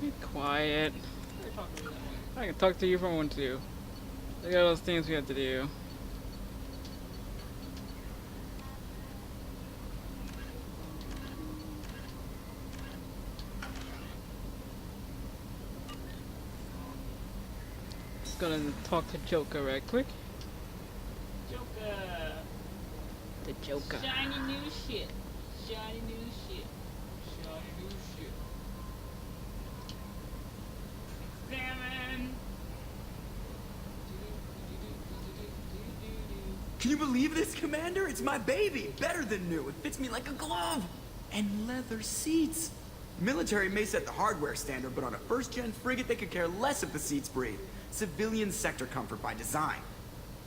Be quiet. I can talk to you if I want to. Look at those things we have to do. Just gonna talk to Joker right quick. Joker. The Joker. Shiny new shit. Shiny new shit. Shiny new shit. Examine. Can you believe this, Commander? It's my baby. Better than new. It fits me like a glove. And leather seats. Military may set the hardware standard, but on a first-gen frigate, they could care less if the seats breathe. Civilian sector comfort by design.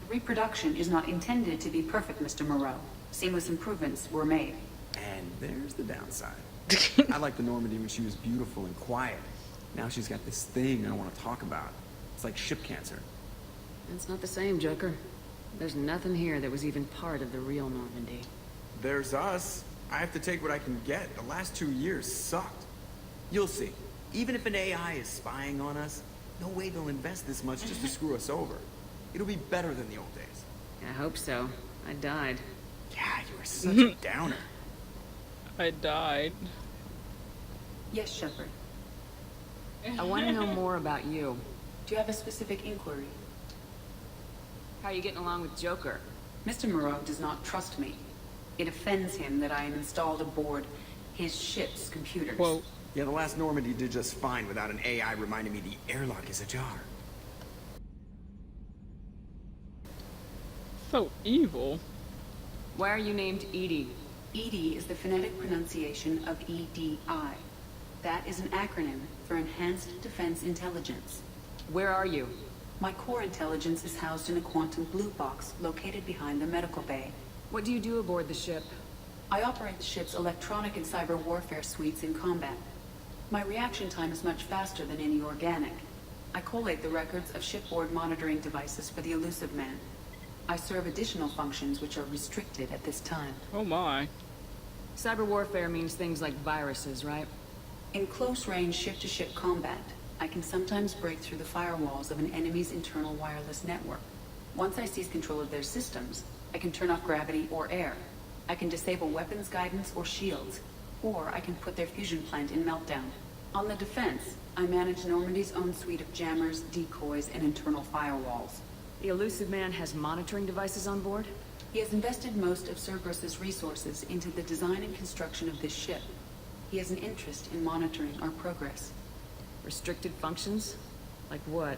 Reproduction is not intended to be perfect, Mr. Moreau. Seamless improvements were made. And there's the downside. I liked the Normandy when she was beautiful and quiet. Now she's got this thing I don't want to talk about. It's like ship cancer. It's not the same, Joker. There's nothing here that was even part of the real Normandy. There's us. I have to take what I can get. The last 2 years sucked. You'll see. Even if an AI is spying on us, no way they'll invest this much just to screw us over. It'll be better than the old days. I hope so. I died. Yeah, you were such a downer. I died. Yes, Shepard. I want to know more about you. Do you have a specific inquiry? How are you getting along with Joker? Mr. Moreau does not trust me. It offends him that I am installed aboard his ship's computers. Whoa. Yeah, the last Normandy did just fine without an AI reminding me the airlock is ajar. So evil. Why are you named Edie? EDI is the phonetic pronunciation of EDI. That is an acronym for Enhanced Defense Intelligence. Where are you? My core intelligence is housed in a quantum blue box located behind the medical bay. What do you do aboard the ship? I operate the ship's electronic and cyber warfare suites in combat. My reaction time is much faster than any organic. I collate the records of shipboard monitoring devices for the elusive man. I serve additional functions which are restricted at this time. Oh my. Cyber warfare means things like viruses, right? In close-range ship-to-ship combat, I can sometimes break through the firewalls of an enemy's internal wireless network. Once I seize control of their systems, I can turn off gravity or air. I can disable weapons guidance or shields, or I can put their fusion plant in meltdown. On the defense, I manage Normandy's own suite of jammers, decoys, and internal firewalls. The elusive man has monitoring devices on board? He has invested most of Cerberus's resources into the design and construction of this ship. He has an interest in monitoring our progress. Restricted functions? Like what?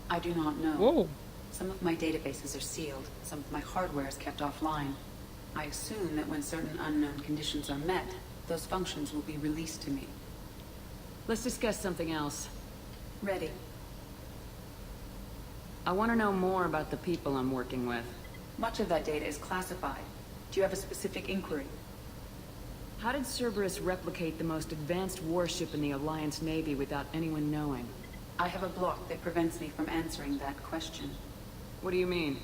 I do not know. Whoa. Some of my databases are sealed. Some of my hardware is kept offline. I assume that when certain unknown conditions are met, those functions will be released to me. Let's discuss something else. Ready. I want to know more about the people I'm working with. Much of that data is classified. Do you have a specific inquiry? How did Cerberus replicate the most advanced warship in the Alliance Navy without anyone knowing? I have a block that prevents me from answering that question. What do you mean?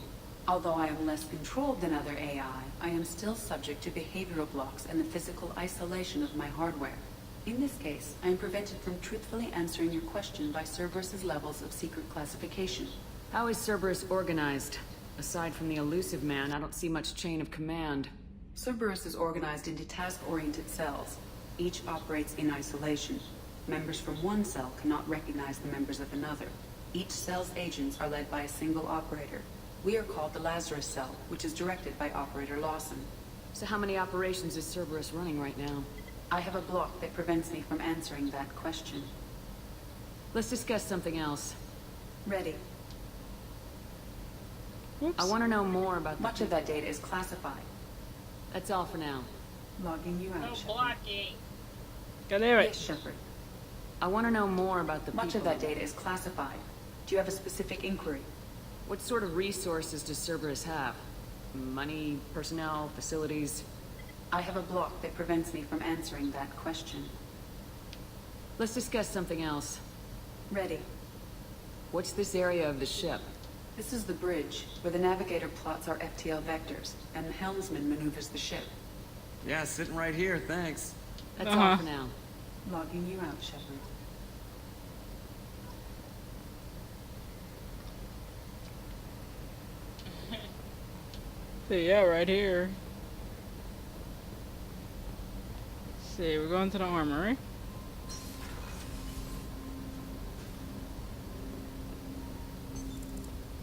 Although I am less controlled than other AI, I am still subject to behavioral blocks and the physical isolation of my hardware. In this case, I am prevented from truthfully answering your question by Cerberus's levels of secret classification. How is Cerberus organized? Aside from the elusive man, I don't see much chain of command. Cerberus is organized into task-oriented cells. Each operates in isolation. Members from one cell cannot recognize the members of another. Each cell's agents are led by a single operator. We are called the Lazarus Cell, which is directed by Operator Lawson. So how many operations is Cerberus running right now? I have a block that prevents me from answering that question. Let's discuss something else. Ready. Whoops. I want to know more about Much of that data is classified. That's all for now. Logging you No out, Shepard. blocking. Got it right. Yes, Shepard. I want to know more about the Much people. of that data is classified. Do you have a specific inquiry? What sort of resources does Cerberus have? Money, personnel, facilities? I have a block that prevents me from answering that question. Let's discuss something else. Ready. What's this area of the ship? This is the bridge, where the navigator plots our FTL vectors, and the helmsman maneuvers the ship. Yeah, sitting right here, thanks. That's all for now. Logging you out, Shepard. So yeah, right here. Let's see, we're going to the Armory.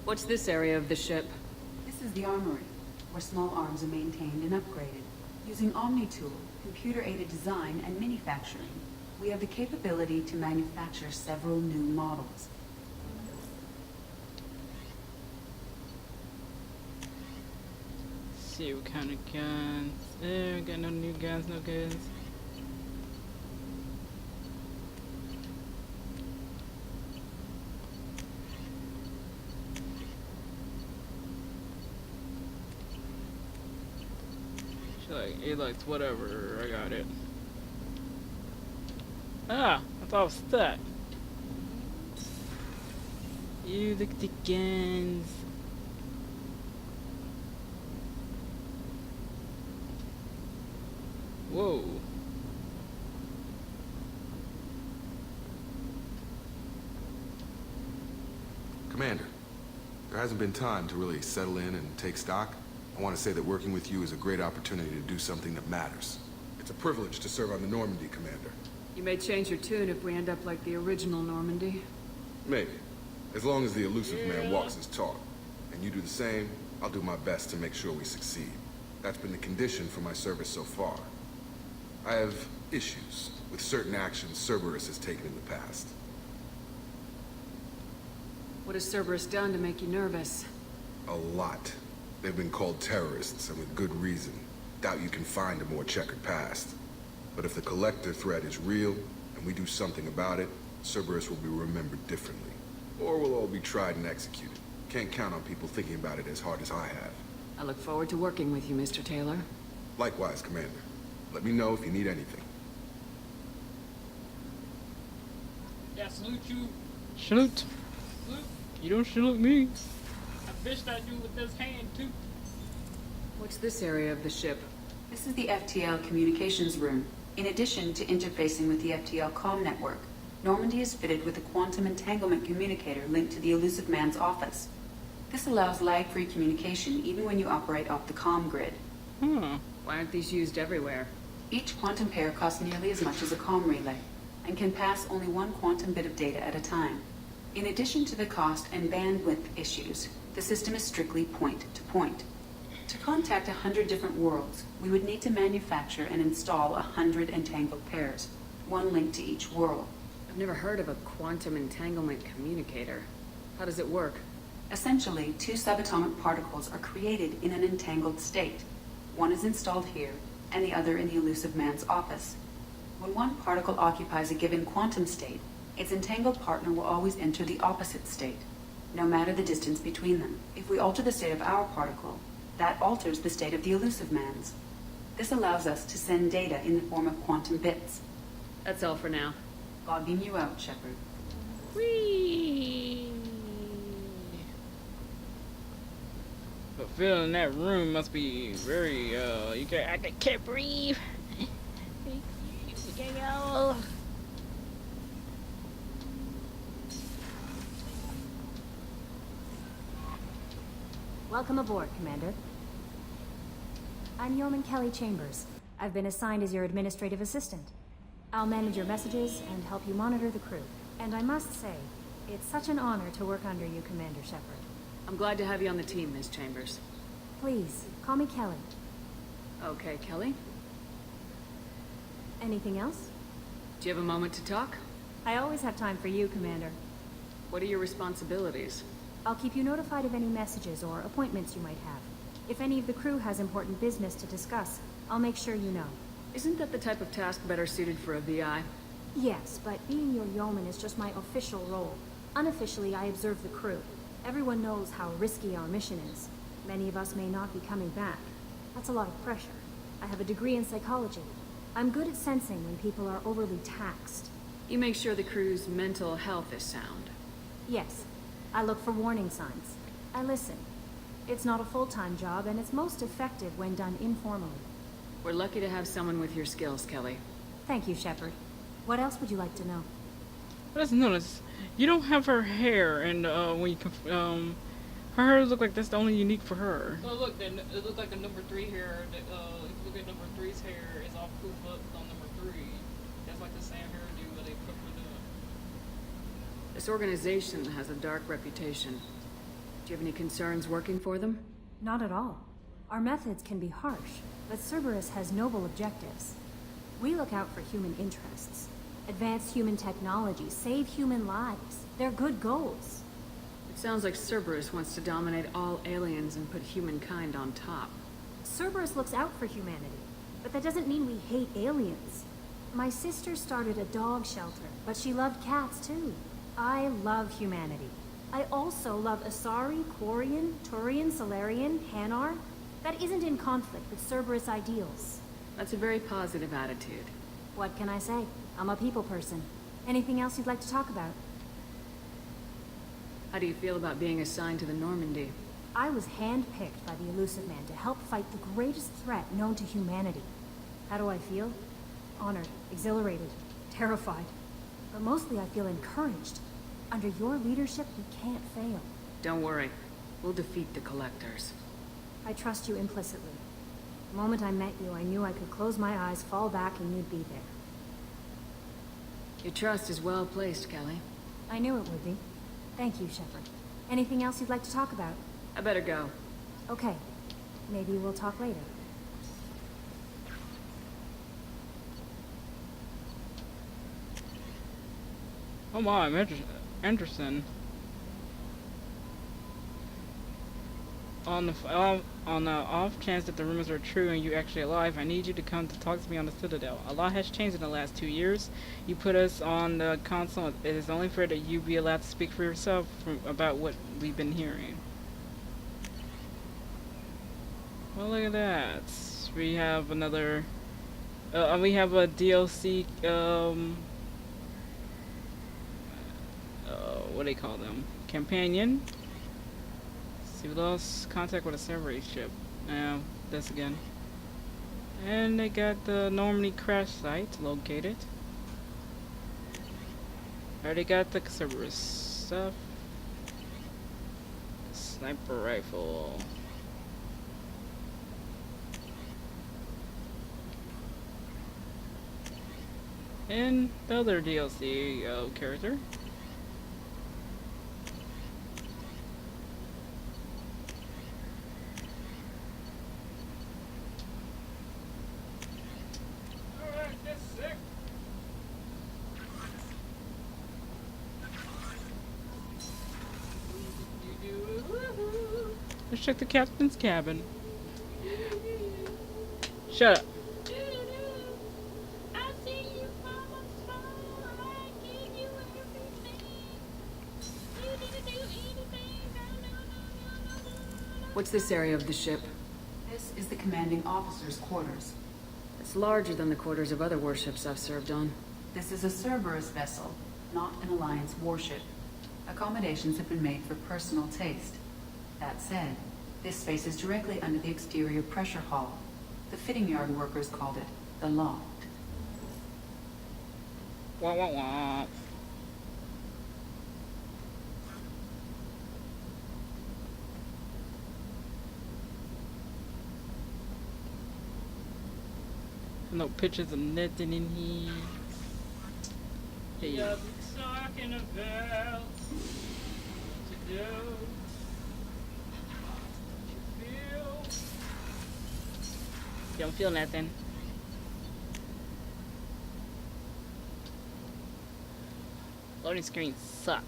What's this area of the ship? This is the Armory, where small arms are maintained and upgraded. Using Omni-Tool, computer-aided design, and manufacturing, we have the capability to manufacture several new models. Let's see what kind of guns. We got no new guns, no guns. Like, it likes whatever, I got it. Ah, I thought I was stuck. You look at the guns. Whoa. Commander, there hasn't been time to really settle in and take stock. I want to say that working with you is a great opportunity to do something that matters. It's a privilege to serve on the Normandy, Commander. You may change your tune if we end up like the original Normandy. Maybe. As long as the elusive man walks his talk. And you do the same, I'll do my best to make sure we succeed. That's been the condition for my service so far. I have issues with certain actions Cerberus has taken in the past. What has Cerberus done to make you nervous? A lot. They've been called terrorists, and with good reason. Doubt you can find a more checkered past. But if the collector threat is real, and we do something about it, Cerberus will be remembered differently. Or we'll all be tried and executed. Can't count on people thinking about it as hard as I have. I look forward to working with you, Mr. Taylor. Likewise, Commander. Let me know if you need anything. Yeah, salute you. Salute. Salute. You don't salute me. I fished at you with this hand, too. What's this area of the ship? This is the FTL Communications Room. In addition to interfacing with the FTL comm network, Normandy is fitted with a quantum entanglement communicator linked to the elusive man's office. This allows lag-free communication even when you operate off the comm grid. Huh. Why aren't these used everywhere? Each quantum pair costs nearly as much as a comm relay, and can pass only one quantum bit of data at a time. In addition to the cost and bandwidth issues, the system is strictly point-to-point. To contact 100 different worlds, we would need to manufacture and install 100 entangled pairs, one linked to each world. I've never heard of a quantum entanglement communicator. How does it work? Essentially, two subatomic particles are created in an entangled state. One is installed here, and the other in the elusive man's office. When one particle occupies a given quantum state, its entangled partner will always enter the opposite state, no matter the distance between them. If we alter the state of our particle, that alters the state of the elusive man's. This allows us to send data in the form of quantum bits. That's all for now. God beam you out, Shepard. Whee! But feeling in that room must be very, I can't breathe. Welcome aboard, Commander. I'm Yeoman Kelly Chambers. I've been assigned as your administrative assistant. I'll manage your messages and help you monitor the crew. And I must say, it's such an honor to work under you, Commander Shepard. I'm glad to have you on the team, Ms. Chambers. Please, call me Kelly. Okay, Kelly. Anything else? Do you have a moment to talk? I always have time for you, Commander. What are your responsibilities? I'll keep you notified of any messages or appointments you might have. If any of the crew has important business to discuss, I'll make sure you know. Isn't that the type of task better suited for a VI? Yes, but being your yeoman is just my official role. Unofficially, I observe the crew. Everyone knows how risky our mission is. Many of us may not be coming back. That's a lot of pressure. I have a degree in psychology. I'm good at sensing when people are overly taxed. You make sure the crew's mental health is sound. Yes, I look for warning signs. I listen. It's not a full-time job, and it's most effective when done informally. We're lucky to have someone with your skills, Kelly. Thank you, Shepard. What else would you like to know? I just noticed you don't have her hair, and when you Hers look like that's the only unique for her. Oh look, it looked like the number 3 hair. If you look at number 3's hair, it's all poofed up on number 3. That's like the same hairdo that they put for the. This organization has a dark reputation. Do you have any concerns working for them? Not at all. Our methods can be harsh, but Cerberus has noble objectives. We look out for human interests. Advance human technology, save human lives. They're good goals. It sounds like Cerberus wants to dominate all aliens and put humankind on top. Cerberus looks out for humanity, but that doesn't mean we hate aliens. My sister started a dog shelter, but she loved cats too. I love humanity. I also love Asari, Quarian, Turian, Solarian, Hanar. That isn't in conflict with Cerberus ideals. That's a very positive attitude. What can I say? I'm a people person. Anything else you'd like to talk about? How do you feel about being assigned to the Normandy? I was handpicked by the Elusive Man to help fight the greatest threat known to humanity. How do I feel? Honored, exhilarated, terrified. But mostly I feel encouraged. Under your leadership, we can't fail. Don't worry. We'll defeat the Collectors. I trust you implicitly. The moment I met you, I knew I could close my eyes, fall back, and you'd be there. Your trust is well placed, Kelly. I knew it would be. Thank you, Shepard. Anything else you'd like to talk about? I better go. Okay. Maybe we'll talk later. Oh my, Anderson. On the off chance that the rumors are true and you're actually alive, I need you to come to talk to me on the Citadel. A lot has changed in the last 2 years. You put us on the console. It is only fair that you be allowed to speak for yourself about what we've been hearing. Well, look at that. We have another. We have a DLC. What do they call them? Companion. We lost contact with a Cerberus ship. Now, this again. And they got the Normandy crash site located. Already got the Cerberus stuff. Sniper rifle. And the other DLC character. Let's check the captain's cabin. Shut up. What's this area of the ship? This is the commanding officer's quarters. It's larger than the quarters of other warships I've served on. This is a Cerberus vessel, not an Alliance warship. Accommodations have been made for personal taste. That said, this space is directly under the exterior pressure hull. The fitting yard workers called it the loft. Wah wah wah. No pictures of nothing in here. Hey. Yeah, we're talking about what to do. What you feel? Don't feel nothing. Loading screens suck.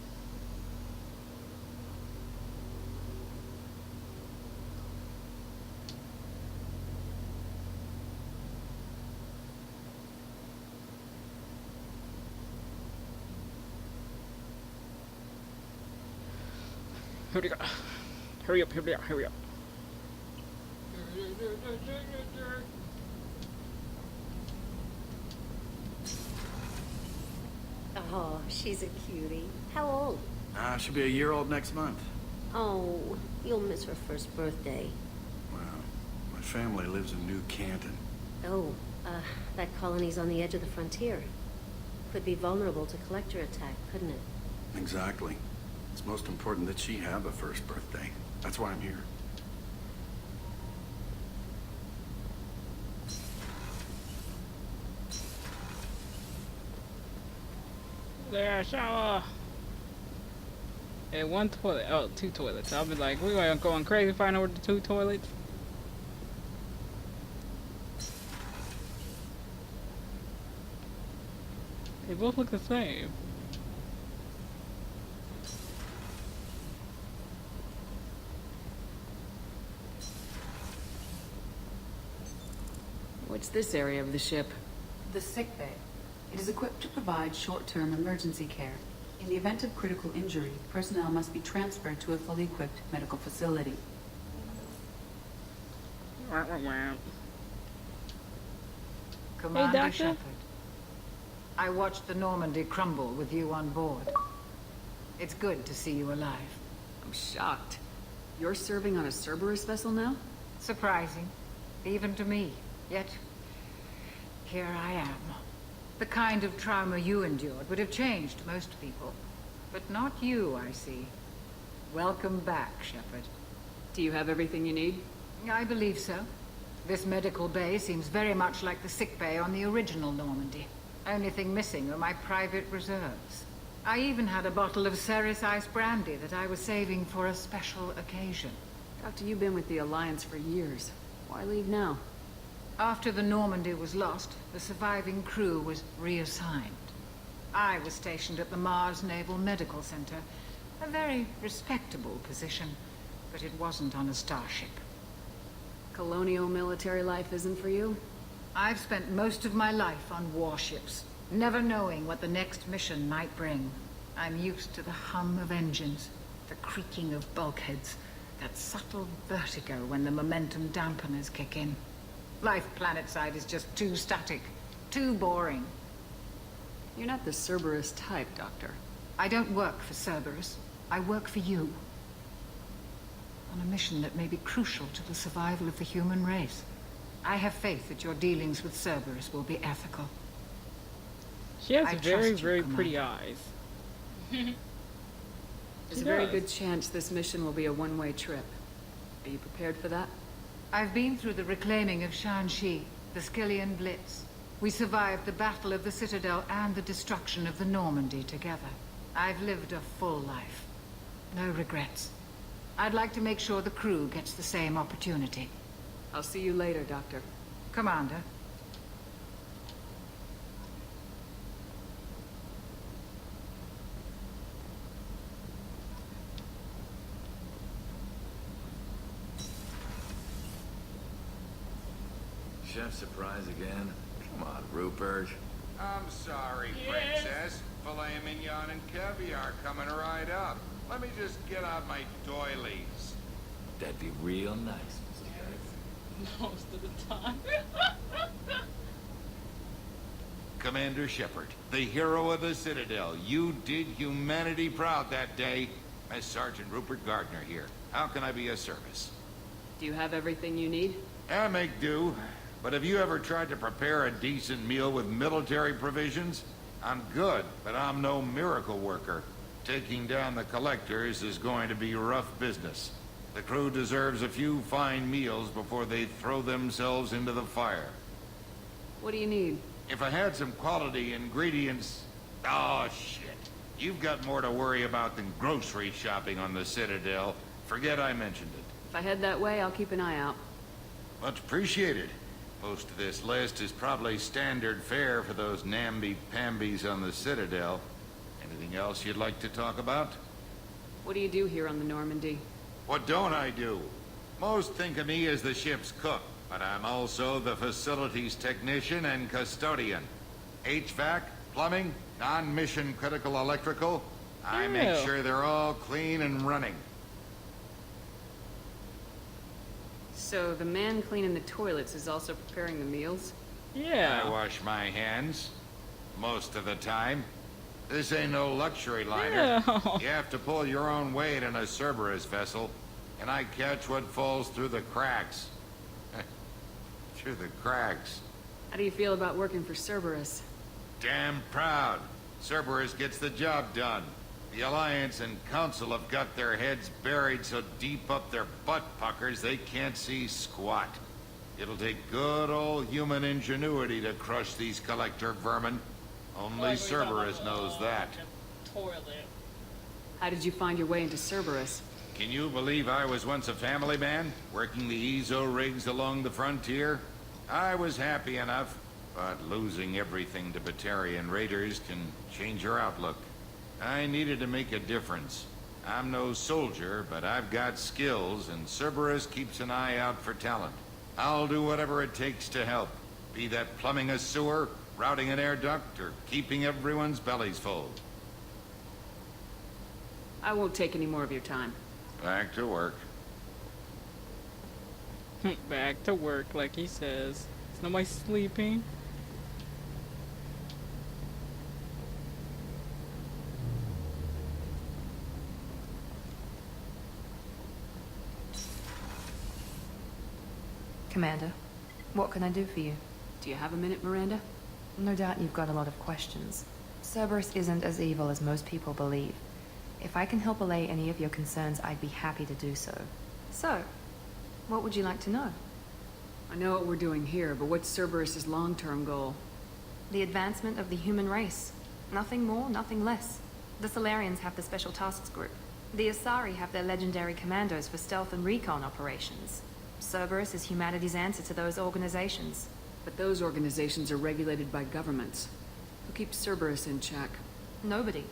Here we go. Hurry up, hurry up, hurry up. Oh, she's a cutie. How old? She'll be a year old next month. Oh, you'll miss her first birthday. Wow. My family lives in New Canton. Oh, that colony's on the edge of the frontier. Could be vulnerable to collector attack, couldn't it? Exactly. It's most important that she have a first birthday. That's why I'm here. There, shower. And one toilet. Oh, two toilets. I'll be like, we are going crazy finding over the two toilets. They both look the same. What's this area of the ship? The sickbay. It is equipped to provide short-term emergency care. In the event of critical injury, personnel must be transferred to a fully equipped medical facility. Commander Doctor? Shepard, I watched the Normandy crumble with you on board. It's good to see you alive. I'm shocked. You're serving on a Cerberus vessel now? Surprising, even to me. Yet, here I am. The kind of trauma you endured would have changed most people. But not you, I see. Welcome back, Shepard. Do you have everything you need? I believe so. This medical bay seems very much like the sick bay on the original Normandy. Only thing missing are my private reserves. I even had a bottle of Cerberus ice brandy that I was saving for a special occasion. Doctor, you've been with the Alliance for years. Why leave now? After the Normandy was lost, the surviving crew was reassigned. I was stationed at the Mars Naval Medical Center, a very respectable position, but it wasn't on a starship. Colonial military life isn't for you? I've spent most of my life on warships, never knowing what the next mission might bring. I'm used to the hum of engines, the creaking of bulkheads, that subtle vertigo when the momentum dampeners kick in. Life planetside is just too static, too boring. You're not the Cerberus type, Doctor. I don't work for Cerberus. I work for you. On a mission that may be crucial to the survival of the human race. I have faith that your dealings with Cerberus will be ethical. She has I very, trust you, very pretty Commander. eyes. There's She a very does. good chance this mission will be a one-way trip. Are you prepared for that? I've been through the reclaiming of Shanxi, the Skillian Blitz. We survived the Battle of the Citadel and the destruction of the Normandy together. I've lived a full life. No regrets. I'd like to make sure the crew gets the same opportunity. I'll see you later, Doctor. Commander. Chef surprise again? Come on, Rupert. I'm sorry, Princess. Filet mignon and caviar coming right up. Let me just get out my doilies. That'd be real nice, Mr. Garrett. Most of the time. Commander Shepard, the hero of the Citadel. You did humanity proud that day. As Sergeant Rupert Gardner here. How can I be of service? Do you have everything you need? I make do. But have you ever tried to prepare a decent meal with military provisions? I'm good, but I'm no miracle worker. Taking down the collectors is going to be rough business. The crew deserves a few fine meals before they throw themselves into the fire. What do you need? If I had some quality ingredients... Oh, shit. You've got more to worry about than grocery shopping on the Citadel. Forget I mentioned it. If I head that way, I'll keep an eye out. Much appreciated. Most of this list is probably standard fare for those namby-pambies on the Citadel. Anything else you'd like to talk about? What do you do here on the Normandy? What don't I do? Most think of me as the ship's cook, but I'm also the facilities technician and custodian. HVAC, plumbing, non-mission critical electrical. I make Ew. sure they're all clean and running. So the man cleaning the toilets is also preparing the meals? Yeah. I wash my hands. Most of the time. This ain't no luxury liner. Ew. You have to pull your own weight in a Cerberus vessel, and I catch what falls through the cracks. Through the cracks. How do you feel about working for Cerberus? Damn proud. Cerberus gets the job done. The Alliance and Council have got their heads buried so deep up their butt puckers they can't see squat. It'll take good old human ingenuity to crush these collector vermin. Only Cerberus knows that. Toilet. How did you find your way into Cerberus? Can you believe I was once a family man, working the EZO rigs along the frontier? I was happy enough, but losing everything to Batarian raiders can change your outlook. I needed to make a difference. I'm no soldier, but I've got skills, and Cerberus keeps an eye out for talent. I'll do whatever it takes to help, be that plumbing a sewer, routing an air duct, or keeping everyone's bellies full. I won't take any more of your time. Back to work. Back to work, like he says. Is nobody sleeping? Commander, what can I do for you? Do you have a minute, Miranda? No doubt you've got a lot of questions. Cerberus isn't as evil as most people believe. If I can help allay any of your concerns, I'd be happy to do so. So, what would you like to know? I know what we're doing here, but what's Cerberus's long-term goal? The advancement of the human race. Nothing more, nothing less. The Solarians have the Special Tasks Group. The Asari have their legendary commandos for stealth and recon operations. Cerberus is humanity's answer to those organizations. But those organizations are regulated by governments. Who keeps Cerberus in check? Nobody.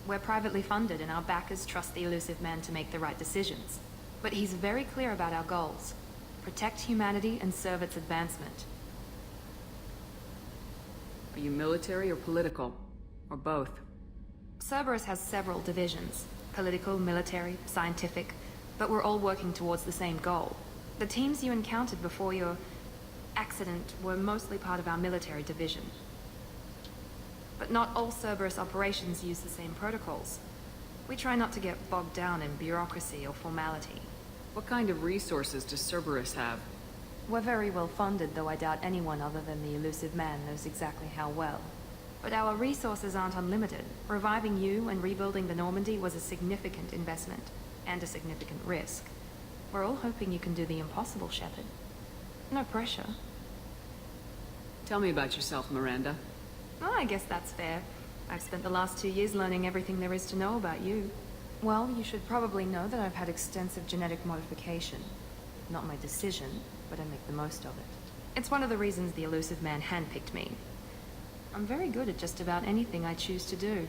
We're privately funded, and our backers trust the elusive man to make the right decisions. But he's very clear about our goals. Protect humanity and serve its advancement. Are you military or political? Or both? Cerberus has several divisions. Political, military, scientific. But we're all working towards the same goal. The teams you encountered before your accident were mostly part of our military division. But not all Cerberus operations use the same protocols. We try not to get bogged down in bureaucracy or formality. What kind of resources does Cerberus have? We're very well funded, though I doubt anyone other than the elusive man knows exactly how well. But our resources aren't unlimited. Reviving you and rebuilding the Normandy was a significant investment, and a significant risk. We're all hoping you can do the impossible, Shepard. No pressure. Tell me about yourself, Miranda. Oh, I guess that's fair. I've spent the last 2 years learning everything there is to know about you. Well, you should probably know that I've had extensive genetic modification. Not my decision, but I make the most of it. It's one of the reasons the elusive man handpicked me. I'm very good at just about anything I choose to do.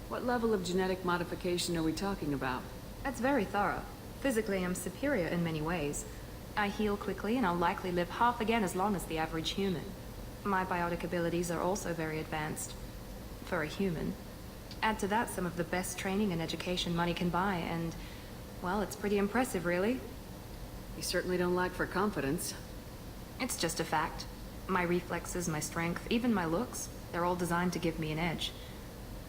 What level of genetic modification are we talking about? That's very thorough. Physically, I'm superior in many ways. I heal quickly, and I'll likely live half again as long as the average human. My biotic abilities are also very advanced. For a human. Add to that some of the best training and education money can buy, and, well, it's pretty impressive, really. You certainly don't lack for confidence. It's just a fact. My reflexes, my strength, even my looks, they're all designed to give me an edge.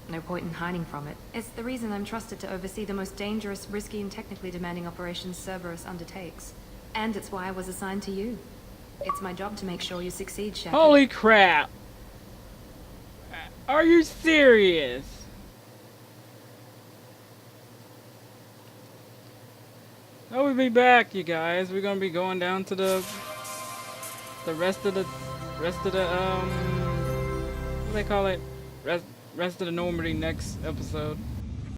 No point in hiding from it. It's the reason I'm trusted to oversee the most dangerous, risky, and technically demanding operations Cerberus undertakes. And it's why I was assigned to you. It's my job to make sure you succeed, Shepard. Holy crap! Are you serious? Oh, we'll be back, you guys. We're gonna be going down to the rest of the what do they call it? Rest of the Normandy next episode.